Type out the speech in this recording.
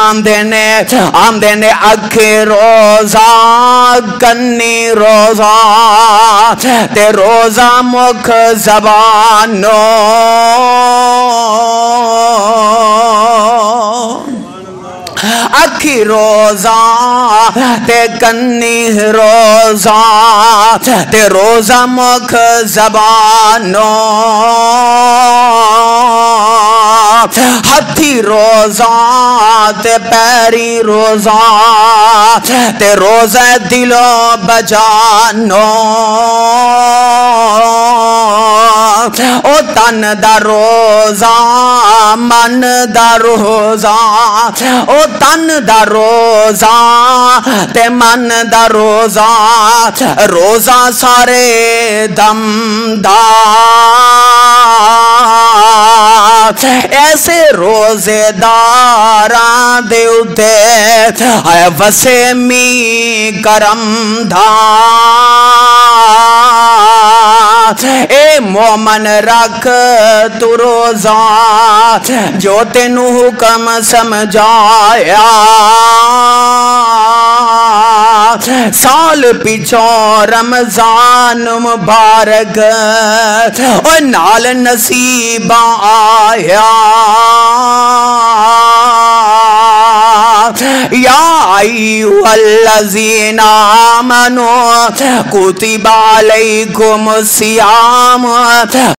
آمدن اکھی روزہ کنی روزہ تے روزہ مکھ زبانو اکھی روزہ تے کنی روزہ تے روزہ مکھ زبانو ہتھی روزہ تے پیری روزہ تے روزہ دلو بجانو او تن دا روزہ من دا روزہ او تن دا روزہ تے من دا روزہ روزہ سارے دم دار ایسے روزے داراں دے اتے اے وسے می کرم دار اے مومن رکھ تو روزہ جو تینو حکم سمجھایا سال پیچھو رمضان مبارک اور نال نصیب آیا یا ایوہ الذین آمنوا کتب علیکم الصیام